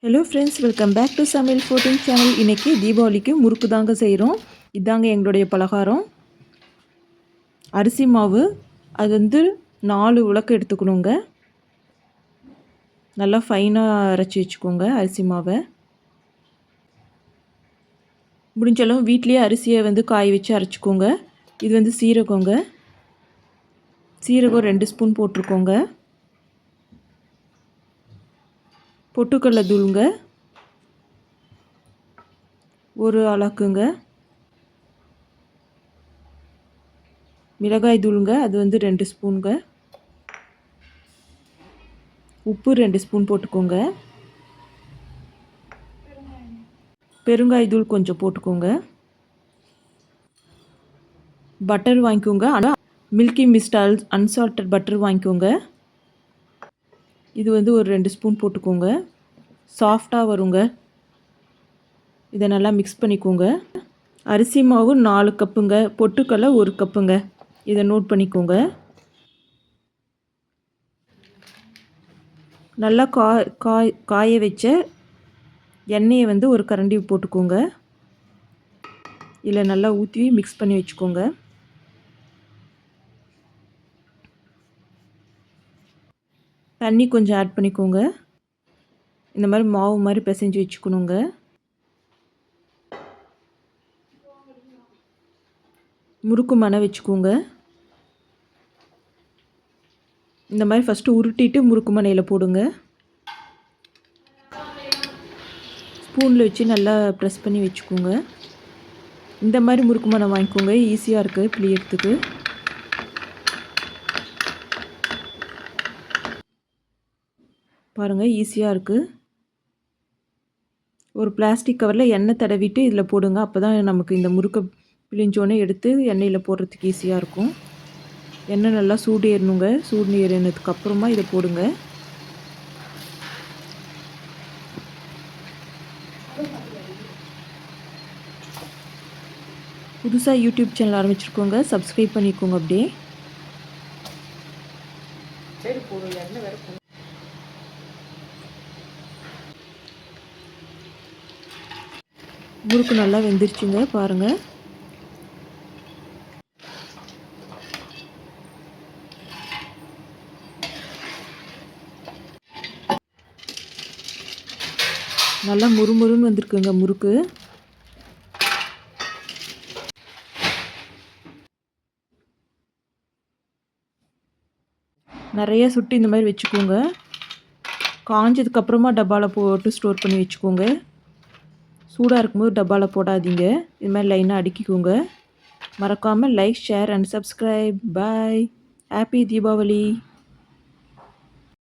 Hello friends, welcome back to சமையல் 14 channel. இன்றைக்கி தீபாவளிக்கு முறுக்கு தாங்க செய்கிறோம். இதாங்க எங்களுடைய பலகாரம். அரிசி மாவு அது வந்து 4 உலக்கு எடுத்துக்கணுங்க. நல்லா ஃபைனாக அரைச்சி வச்சுக்கோங்க அரிசி மாவை. முடிஞ்சளவு வீட்லேயே அரிசியை வந்து காய வச்சு அரைச்சிக்கோங்க. இது வந்து சீரகம் 2 ஸ்பூன் போட்டிருக்கோங்க. பொட்டுக்கடலை தூளுங்க 1 அலக்குங்க. மிளகாய் தூளுங்க அது வந்து 2 ஸ்பூனுங்க. உப்பு 2 ஸ்பூன் போட்டுக்கோங்க. பெருங்காய தூள் கொஞ்சம் போட்டுக்கோங்க. பட்டர் வாங்கிக்கோங்க. ஆனால் மில்கி மிஸ்ட் அன்சால்ட்டட் பட்டர் வாங்கிக்கோங்க. இது வந்து ஒரு 2 ஸ்பூன் போட்டுக்கோங்க. சாஃப்டாக வருங்க. இதை நல்லா மிக்ஸ் பண்ணிக்கோங்க. அரிசி மாவு 4 கப்புங்க. பொட்டுக்கடலை 1 கப்புங்க. இதை நோட் பண்ணிக்கோங்க. நல்லா காய வச்ச எண்ணெயை வந்து ஒரு கரண்டி போட்டுக்கோங்க. இதில் நல்லா ஊற்றி மிக்ஸ் பண்ணி வச்சுக்கோங்க. தண்ணி கொஞ்சம் ஆட் பண்ணிக்கோங்க. இந்த மாதிரி மாவு மாதிரி பிசைஞ்சு வச்சுக்கணுங்க. முறுக்கு மணை வச்சுக்கோங்க. இந்த மாதிரி ஃபஸ்ட்டு உருட்டிட்டு முறுக்கு மணையில் போடுங்க. ஸ்பூனில் வச்சு நல்லா ப்ரெஸ் பண்ணி வச்சுக்கோங்க. இந்த மாதிரி முறுக்கு மணை வாங்கிக்கோங்க. ஈஸியாக இருக்குது பிழியறதுக்கு. பாருங்கள், ஈஸியாக இருக்குது. ஒரு பிளாஸ்டிக் கவரில் எண்ணெய் தடவிட்டு இதில் போடுங்க. அப்போ தான் நமக்கு இந்த முறுக்கை பிழிஞ்சோன்னே எடுத்து எண்ணெயில் போடுறதுக்கு ஈஸியாக இருக்கும். எண்ணெய் நல்லா சூடு ஏறணுங்க. சூடு ஏறினதுக்கு அப்புறமா இதை போடுங்க. புதுசாக யூடியூப் சேனல் ஆரம்பிச்சிருக்கோங்க. சப்ஸ்கிரைப் பண்ணிக்கோங்க. அப்படியே முறுக்கு நல்லா வெந்துருச்சுங்க. பாருங்கள், நல்லா முறுமுறுன்னு வந்திருக்குங்க முறுக்கு. நிறைய சுட்டு இந்த மாதிரி வச்சுக்கோங்க. காஞ்சதுக்கப்புறமா டப்பாவில் போட்டு ஸ்டோர் பண்ணி வச்சுக்கோங்க. சூடாக இருக்கும்போது டப்பாவில் போடாதீங்க. இது மாதிரி லைனாக அடுக்கிக்கோங்க. மறக்காமல் like, share and subscribe. Bye. Happy Deepavali.